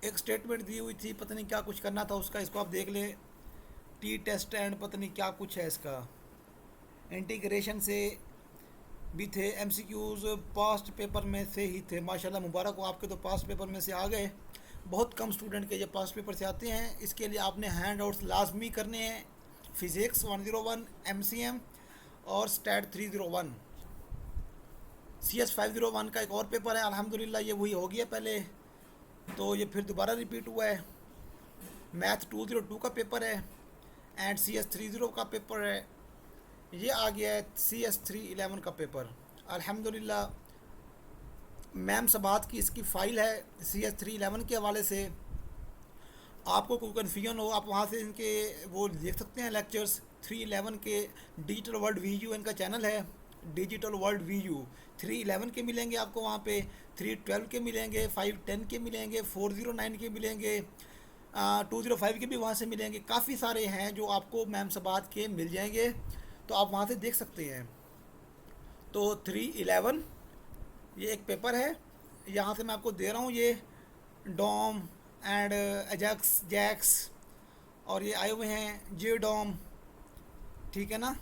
एक स्टेटमेंट दी हुई थी, पता नहीं क्या कुछ करना था उसका, इसको आप देख लें। टेस्ट एंड पता नहीं क्या कुछ है इसका, इंटीग्रेशन से भी थे। MCQs पास्ट पेपर में से ही थे, माशाल्लाह मुबारक हो आपके, तो पास्ट पेपर में से आ गए। बहुत कम स्टूडेंट के ये पास्ट पेपर से आते हैं, इसके लिए आपने हैंड आउट्स लाजमी करने हैं। फिज़िक्स 101, MCM और स्टैट 301। CS 501 का एक और पेपर है, अल्हम्दुलिल्लाह ये वही हो गया पहले, तो ये फिर दोबारा रिपीट हुआ है। मैथ 202 का पेपर है एंड CS 30 का पेपर है। ये आ गया है CS 311 का पेपर। अल्हम्दुलिल्लाह मैम सबात की इसकी फ़ाइल है CS 311 के हवाले से। आपको कोई कन्फ्यूजन हो आप वहाँ से इनके वो देख सकते हैं लेक्चर्स। 311 के डिजिटल वर्ल्ड VU इनका चैनल है, डिजिटल वर्ल्ड VU 311 के मिलेंगे आपको वहाँ पे, 312 के मिलेंगे, 510 के मिलेंगे, 409 के मिलेंगे, 205 के भी वहाँ से मिलेंगे। काफ़ी सारे हैं जो आपको मैम सबात के मिल जाएंगे, तो आप वहाँ से देख सकते हैं। तो 311 ये एक पेपर है, यहाँ से मैं आपको दे रहा हूँ ये डॉम एंड एजैक्स जैक्स, और ये आए हुए हैं JDOM, ठीक है ना।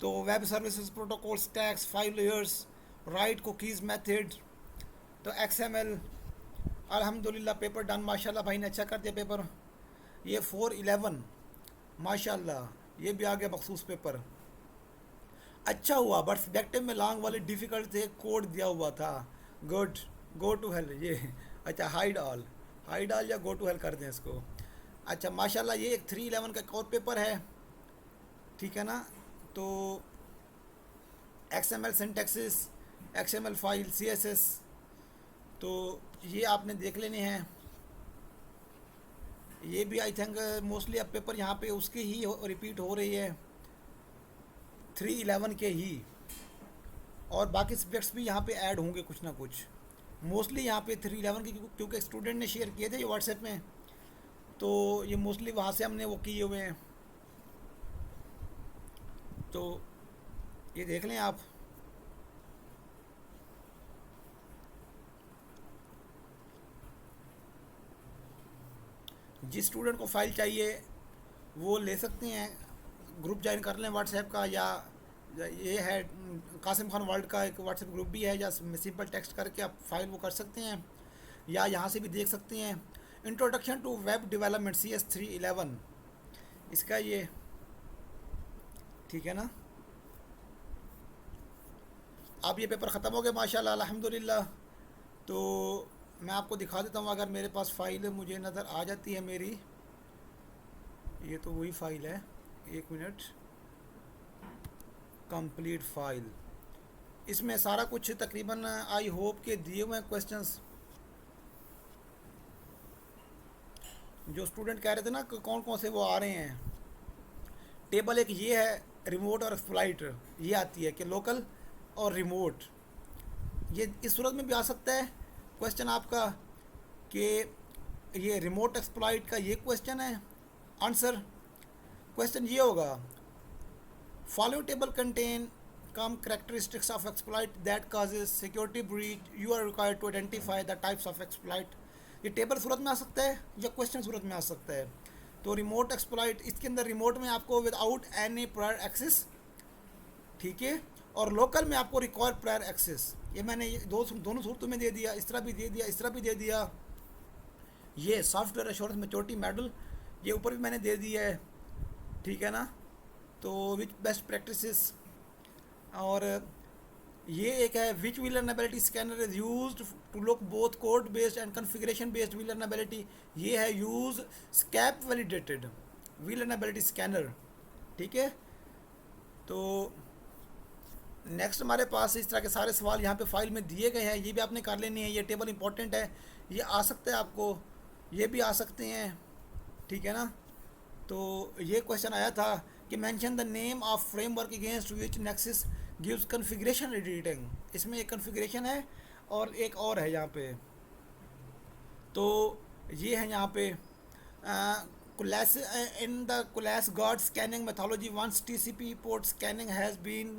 तो web services protocol stacks 5 layers, right cookies method, तो XML। अल्हम्दुलिल्लाह पेपर डन, माशाल्लाह भाई ने अच्छा कर दिया पेपर। ये 411 माशाल्लाह, ये भी आ गया मखसूस पेपर। अच्छा हुआ, बट सब्जेक्टिव में लॉन्ग वाले डिफ़िकल्ट थे, कोड दिया हुआ था। गुड, गो टू हेल ये। अच्छा, हाइड ऑल या गो टू हेल कर दें इसको। अच्छा माशाल्लाह, ये एक 311 का एक और पेपर है, ठीक है ना। तो XML सिंटैक्सिस, XML फाइल, CSS, तो ये आपने देख लेने हैं। ये भी आई थिंक मोस्टली अब पेपर यहाँ पे उसके ही रिपीट हो रही है, 311 के ही। और बाकी सब्जेक्ट्स भी यहाँ पे ऐड होंगे कुछ ना कुछ, मोस्टली यहाँ पे 311 के, क्योंकि स्टूडेंट ने शेयर किए थे ये व्हाट्सएप में, तो ये मोस्टली वहाँ से हमने वो किए हुए हैं। तो ये देख लें आप। जिस स्टूडेंट को फ़ाइल चाहिए वो ले सकते हैं, ग्रुप ज्वाइन कर लें व्हाट्सएप का, या ये है कासिम खान वर्ल्ड का एक व्हाट्सएप ग्रुप भी है, या सिंपल टेक्स्ट करके आप फाइल वो कर सकते हैं, या यहाँ से भी देख सकते हैं। Introduction to web development CS311 इसका ये, ठीक है ना। अब ये पेपर ख़त्म हो गया माशाल्लाह अल्हम्दुलिल्लाह। तो मैं आपको दिखा देता हूँ, अगर मेरे पास फ़ाइल मुझे नज़र आ जाती है मेरी, ये तो वही फ़ाइल है, एक मिनट, कंप्लीट फ़ाइल, इसमें सारा कुछ तकरीबन आई होप के दिए हुए हैं क्वेश्चंस। जो स्टूडेंट कह रहे थे ना कि कौन कौन से वो आ रहे हैं, टेबल एक ये है, रिमोट और एक्सप्लॉइट, ये आती है कि लोकल और रिमोट, ये इस सूरत में भी आ सकता है क्वेश्चन आपका कि ये रिमोट एक्सप्लॉइट का ये क्वेश्चन है। आंसर क्वेश्चन ये होगा, following table contain common characteristics of exploit that causes security breach, you are required to identify the types of exploit. ये टेबल सूरत में आ सकता है या क्वेश्चन सूरत में आ सकता है। तो रिमोट एक्सप्लॉइट, इसके अंदर रिमोट में आपको विदाउट एनी प्रायर एक्सेस, ठीक है, और लोकल में आपको रिक्वायर प्रायर एक्सेस। ये मैंने ये दोनों सूरतों में दे दिया, इस तरह भी दे दिया, इस तरह भी दे दिया। ये सॉफ्टवेयर एश्योरेंस मैच्योरिटी मॉडल, ये ऊपर भी मैंने दे दिया है, ठीक है ना। तो विच बेस्ट प्रैक्टिसेस, और ये एक है which vulnerability scanner is used to look both code based and configuration based vulnerability. ये है use SCAP validated vulnerability scanner, ठीक है। तो नेक्स्ट हमारे पास इस तरह के सारे सवाल यहाँ पे फाइल में दिए गए हैं, ये भी आपने कर लेनी है। ये टेबल इंपॉर्टेंट है, ये आ सकता है आपको, ये भी आ सकते हैं, ठीक है ना। तो ये क्वेश्चन आया था कि mention the name of framework against which Nexis gives configuration editing. इसमें एक कॉन्फ़िगरेशन है और एक और है यहाँ पे। तो ये है यहाँ पे class in the class guard scanning methodology once TCP port scanning has been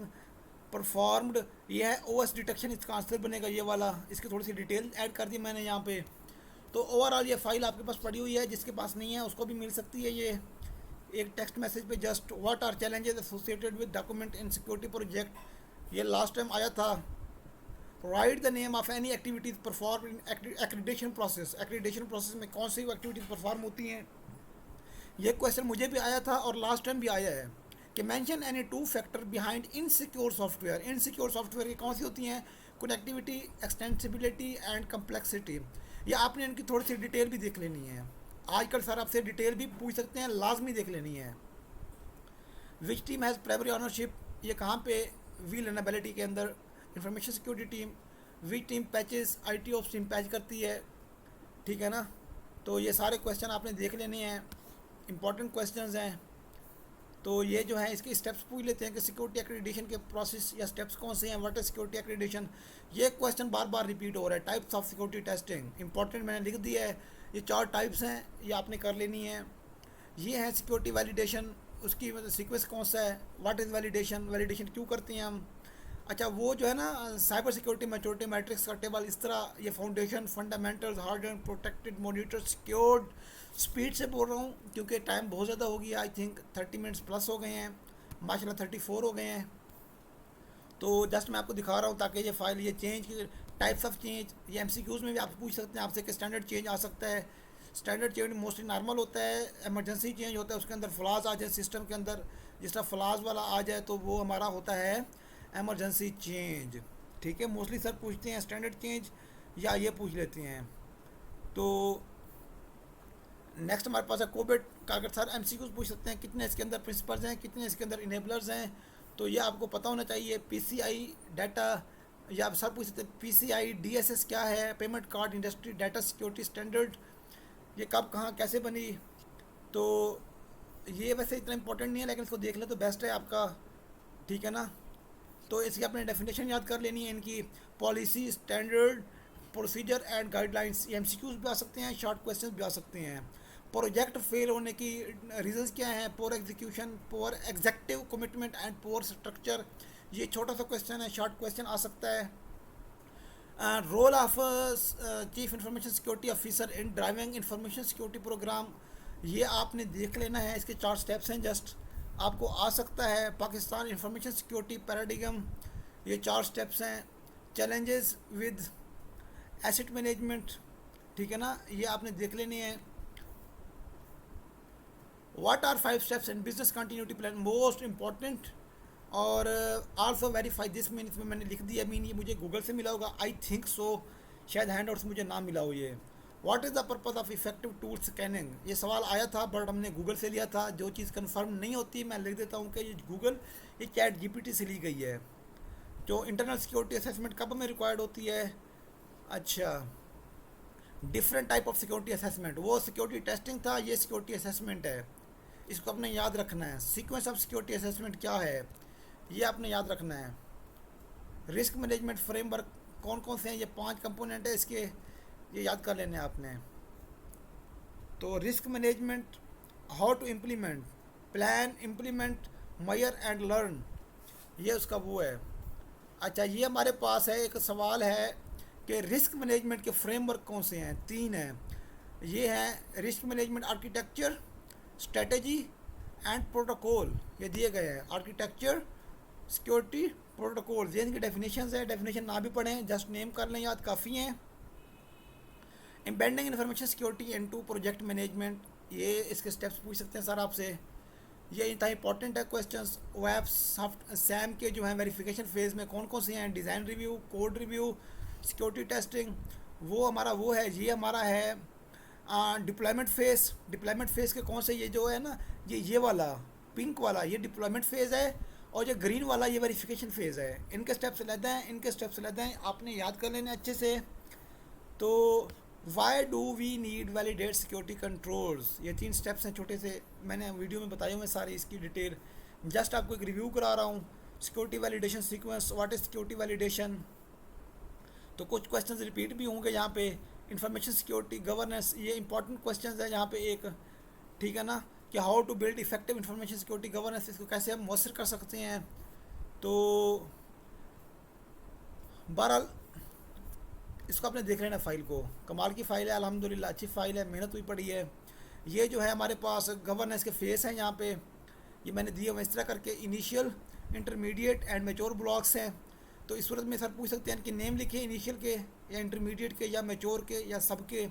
performed. ये है OS डिटेक्शन, इसका आंसर बनेगा ये वाला। इसकी थोड़ी सी डिटेल ऐड कर दी मैंने यहाँ पे। तो ओवरऑल ये फाइल आपके पास पड़ी हुई है, जिसके पास नहीं है उसको भी मिल सकती है। ये एक टेक्स्ट मैसेज पे just what are challenges associated with document in security project, ये लास्ट टाइम आया था। Write the name of any activities perform in accreditation process. Accreditation process में कौन सी एक्टिविटीज़ परफॉर्म होती हैं, ये क्वेश्चन मुझे भी आया था और लास्ट टाइम भी आया है कि mention any 2 factor behind insecure software. Insecure software की कौन सी होती हैं, कनेक्टिविटी, एक्सटेंसिबिलिटी एंड कम्प्लेक्सिटी। ये आपने इनकी थोड़ी सी डिटेल भी देख लेनी है। आजकल सर आपसे डिटेल भी पूछ सकते हैं, लाजमी देख लेनी है। Which team has primary ownership, ये कहाँ पे, विलनएबिलिटी के अंदर। Information security team. Which team patches, IT ops team patch करती है, ठीक है ना। तो ये सारे क्वेश्चन आपने देख लेने हैं, इंपॉर्टेंट क्वेश्चंस हैं। तो ये जो है इसके स्टेप्स पूछ लेते हैं कि सिक्योरिटी एक्रेडिटेशन के प्रोसेस या स्टेप्स कौन से हैं। व्हाट इज सिक्योरिटी एक्रेडिटेशन, ये क्वेश्चन बार बार रिपीट हो रहा है। Types of security testing, important मैंने लिख दिया है। ये 4 टाइप्स हैं, ये आपने कर लेनी है। ये है सिक्योरिटी वैलिडेशन, उसकी मतलब सीक्वेंस कौन सा है। व्हाट इज़ वैलिडेशन, वैलिडेशन क्यों करते हैं हम। अच्छा, वो जो है ना साइबर सिक्योरिटी मैच्योरिटी मैट्रिक्स का टेबल, इस तरह ये foundation, fundamentals, hard and protected, monitor, secured. Speed से बोल रहा हूँ क्योंकि टाइम बहुत ज़्यादा हो गया, आई थिंक 30 मिनट्स प्लस हो गए हैं, माशाल्लाह 34 हो गए हैं। तो जस्ट मैं आपको दिखा रहा हूँ ताकि ये फाइल, ये चेंज, टाइप्स ऑफ चेंज, ये MCQs में भी आप पूछ सकते हैं आपसे कि स्टैंडर्ड चेंज आ सकता है, स्टैंडर्ड चेंज मोस्टली नॉर्मल होता है, इमरजेंसी चेंज होता है उसके अंदर फ्लॉज आ जाए सिस्टम के अंदर, जिस तरह फ्लॉज वाला आ जाए तो वो हमारा होता है इमरजेंसी चेंज। ठीक है, मोस्टली सर पूछते हैं स्टैंडर्ड चेंज या ये पूछ लेते हैं। तो नेक्स्ट हमारे पास है कोविड का, अगर सर एमसीक्यूज पूछ सकते हैं कितने इसके अंदर प्रिंसिपल्स हैं, कितने इसके अंदर इनेबलर्स हैं, तो ये आपको पता होना चाहिए। पीसीआई डाटा, या आप सर पूछ सकते हैं पीसीआई डीएसएस क्या है, payment card industry data security standard, ये कब कहाँ कैसे बनी। तो ये वैसे इतना इंपॉर्टेंट नहीं है लेकिन इसको देख ले तो बेस्ट है आपका। ठीक है ना, तो इसकी अपने डेफिनेशन याद कर लेनी है इनकी। Policy, standard, procedure and guidelines, ये एमसीक्यूज भी आ सकते हैं, शॉर्ट क्वेश्चन भी आ सकते हैं। प्रोजेक्ट फेल होने की रीजंस क्या हैं, poor execution, poor executive commitment and poor structure, ये छोटा सा क्वेश्चन है, शॉर्ट क्वेश्चन आ सकता है। Role of chief information security officer in driving information security program, ये आपने देख लेना है, इसके 4 स्टेप्स हैं जस्ट, आपको आ सकता है। पाकिस्तान इंफॉर्मेशन सिक्योरिटी पैराडिगम, ये 4 स्टेप्स हैं। चैलेंजेस विद एसेट मैनेजमेंट, ठीक है ना, ये आपने देख लेने हैं। What are 5 steps in business continuity plan, most important. और आल्सो वेरीफाई दिस मीन, इसमें मैंने लिख दिया मीन, ये मुझे गूगल से मिला होगा आई थिंक सो, शायद हैंड आउट से मुझे ना मिला हो ये। What is the purpose of effective tool scanning, ये सवाल आया था बट हमने गूगल से लिया था। जो चीज़ कंफर्म नहीं होती मैं लिख देता हूँ कि ये गूगल, ये चैट जीपीटी से ली गई है। जो इंटरनल सिक्योरिटी असेसमेंट कब हमें रिक्वायर्ड होती है, अच्छा different type of security assessment, वो सिक्योरिटी टेस्टिंग था, ये सिक्योरिटी असेसमेंट है, इसको अपने याद रखना है। सीक्वेंस ऑफ सिक्योरिटी असेसमेंट क्या है, ये आपने याद रखना है। रिस्क मैनेजमेंट फ्रेमवर्क कौन कौन से हैं, ये 5 कंपोनेंट है इसके, ये याद कर लेने आपने। तो risk management, how to implement, plan, implement, measure and learn, ये उसका वो है। अच्छा, ये हमारे पास है एक सवाल है कि रिस्क मैनेजमेंट के फ्रेमवर्क कौन से हैं, 3 हैं। ये हैं risk management architecture, strategy and protocol, ये दिए गए हैं। आर्किटेक्चर, सिक्योरिटी, प्रोटोकॉल, ये इनकी डेफिनेशन है, डेफिनेशन ना भी पढ़ें, जस्ट नेम कर लें, याद काफ़ी हैं। Embedding information security into project management, ये इसके स्टेप्स पूछ सकते हैं सर आपसे, ये इतना इंपॉर्टेंट है क्वेश्चंस। वेब सॉफ्ट सैम के जो हैं वेरिफिकेशन फेज़ में कौन कौन से हैं, design review, code review, security testing, वो हमारा वो है। ये हमारा है डिप्लॉयमेंट फेज़, डिप्लॉयमेंट फेज़ के कौन से, ये जो है ना, ये वाला पिंक वाला ये डिप्लॉयमेंट फेज़ है, और जो ग्रीन वाला ये वेरिफिकेशन फेज़ है। इनके स्टेप्स लेते हैं, इनके स्टेप्स लेते हैं, आपने याद कर लेने अच्छे से। तो why do we need validate security controls, ये 3 स्टेप्स हैं छोटे से, मैंने वीडियो में बताए हुए सारी इसकी डिटेल, जस्ट आपको एक रिव्यू करा रहा हूँ। Security validation sequence, what is security validation, तो कुछ क्वेश्चंस रिपीट भी होंगे यहाँ पे। इंफॉर्मेशन सिक्योरिटी गवर्नेंस, ये इंपॉर्टेंट क्वेश्चंस है यहाँ पे एक, ठीक है ना, कि how to build effective information security governance, इसको कैसे हम मौसर कर सकते हैं। तो बहरहाल इसको आपने देख लेना फाइल को, कमाल की फ़ाइल है अल्हम्दुलिल्लाह, अच्छी फ़ाइल है, मेहनत हुई पड़ी है। ये जो है हमारे पास गवर्नेंस के फेस हैं यहाँ पे, ये मैंने दिए हुए इस तरह करके, initial, intermediate and mature blocks हैं। तो इस सूरत में सर पूछ सकते हैं कि नेम लिखे इनिशियल के या इंटरमीडिएट के या मेच्योर के या सब के,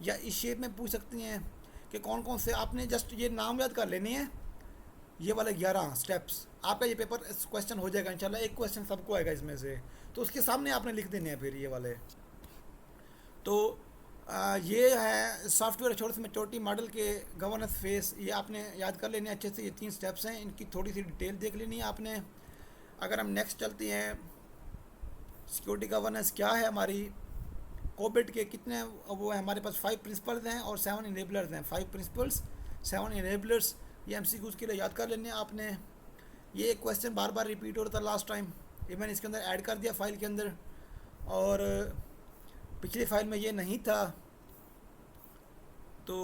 या इस शेप में पूछ सकती हैं कि कौन कौन से, आपने जस्ट ये नाम याद कर लेने हैं, ये वाले 11 स्टेप्स। आपका ये पेपर क्वेश्चन हो जाएगा इंशाल्लाह, एक क्वेश्चन सबको आएगा इसमें से, तो उसके सामने आपने लिख देने हैं फिर ये वाले। तो ये है सॉफ्टवेयर एश्योरेंस मैच्योरिटी मॉडल के गवर्नेंस फेस, ये आपने याद कर लेने अच्छे से, ये 3 स्टेप्स हैं, इनकी थोड़ी सी डिटेल देख लेनी है आपने। अगर हम नेक्स्ट चलते हैं, सिक्योरिटी गवर्नेंस क्या है हमारी, कोविड के कितने वो है हमारे पास, 5 प्रिंसिपल्स हैं और 7 इनेबलर्स हैं। 5 प्रिंसिपल्स, 7 इनेबलर्स, ये एमसीक्यूज़ के लिए याद कर लेने आपने। ये एक क्वेश्चन बार बार रिपीट हो रहा था लास्ट टाइम, ये मैंने इसके अंदर ऐड कर दिया फाइल के अंदर, और पिछली फाइल में ये नहीं था। तो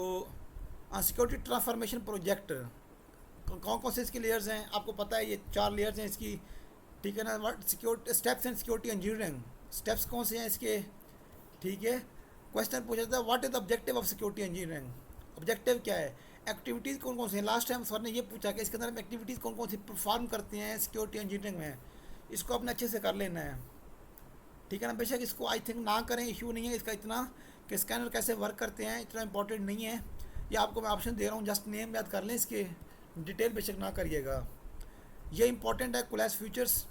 सिक्योरिटी ट्रांसफॉर्मेशन प्रोजेक्ट, कौन कौन से इसके लेयर्स हैं आपको पता है, ये 4 लेयर्स हैं इसकी, ठीक है ना। What security steps and security engineering, steps कौन से हैं इसके, ठीक है। क्वेश्चन पूछा था what is the objective of security engineering, objective क्या है, एक्टिविटीज़ कौन कौन सी हैं। लास्ट टाइम सर ने ये पूछा कि इसके अंदर हम एक्टिविटीज़ कौन कौन सी परफॉर्म करते हैं सिक्योरिटी इंजीनियरिंग में, इसको अपने अच्छे से कर लेना है, ठीक है ना। बेशक इसको आई थिंक ना करें, इशू नहीं है इसका इतना, कि स्कैनर कैसे वर्क करते हैं, इतना इंपॉर्टेंट नहीं है। ये आपको मैं ऑप्शन दे रहा हूँ, जस्ट नेम याद कर लें, इसके डिटेल बेशक ना करिएगा। ये इंपॉर्टेंट है क्लास फीचर्स।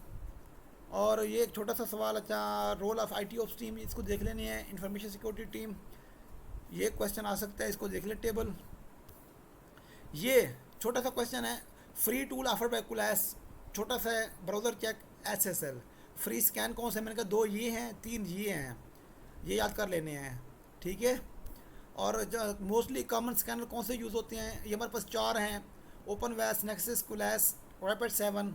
और ये एक छोटा सा सवाल, अच्छा role of IT of team, इसको देख लेने हैं। इंफॉर्मेशन सिक्योरिटी टीम, ये क्वेश्चन आ सकता है, इसको देख ले टेबल। ये छोटा सा क्वेश्चन है, free tool offer by class, छोटा सा browser check SSL, free scan कौन से, मैंने कहा 2 ये हैं, 3 ये हैं, ये याद कर लेने हैं, ठीक है। और जो मोस्टली कॉमन स्कैनर कौन से यूज़ होते हैं, ये हमारे पास 4 हैं, ओपन वैस, नेक्सस, क्लास, रैपिड 7।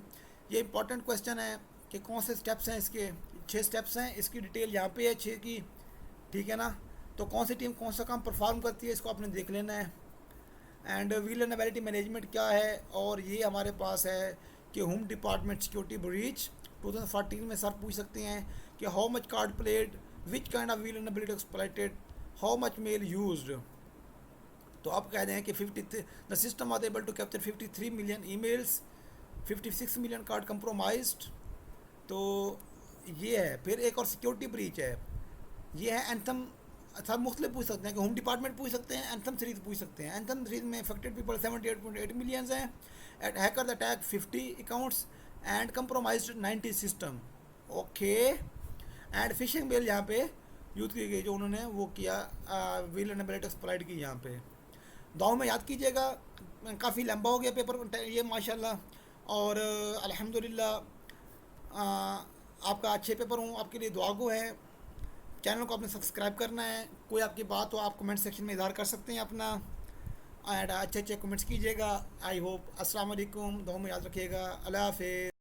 ये इंपॉर्टेंट क्वेश्चन है कि कौन से स्टेप्स हैं इसके। 6 स्टेप्स हैं, इसकी डिटेल यहाँ पे है 6 की, ठीक है ना। तो कौन सी टीम कौन सा काम परफॉर्म करती है, इसको आपने देख लेना है। एंड विलनरेबिलिटी मैनेजमेंट क्या है, और ये हमारे पास है कि होम डिपार्टमेंट सिक्योरिटी ब्रीच 2014 में सर पूछ सकते हैं कि how much card played, which kind of vulnerability exploited, how much mail used. तो आप कह दें कि 50 the system was able to capture 53 million emails, 56 million card compromised. तो ये है। फिर एक और सिक्योरिटी ब्रीच है, ये है एंथम। सब मुख्तलिफ पूछ सकते हैं कि होम डिपार्टमेंट पूछ सकते हैं, एंथम सीरीज पूछ सकते हैं। एंथम सीरीज में अफेक्टेड पीपल 78.8 मिलियंस हैं, at hacker attack 50 accounts and compromised 90 system. Okay. And phishing mail यहाँ पे यूज़ की गई, जो उन्होंने वो किया, विलनरेबिलिटी एक्सप्लॉइट की यहाँ पे। दाव में याद कीजिएगा, काफ़ी लंबा हो गया पेपर ये माशाल्लाह। और अल्हम्दुलिल्लाह आपका अच्छे पेपर हूँ, आपके लिए दुआ गो है। चैनल को आपने सब्सक्राइब करना है। कोई आपकी बात हो आप कमेंट सेक्शन में इज़हार कर सकते हैं अपना, एंड अच्छे अच्छे कमेंट्स कीजिएगा। I hope. अस्सलाम वालेकुम, दुआ में याद रखिएगा। अल्लाह हाफ़िज़।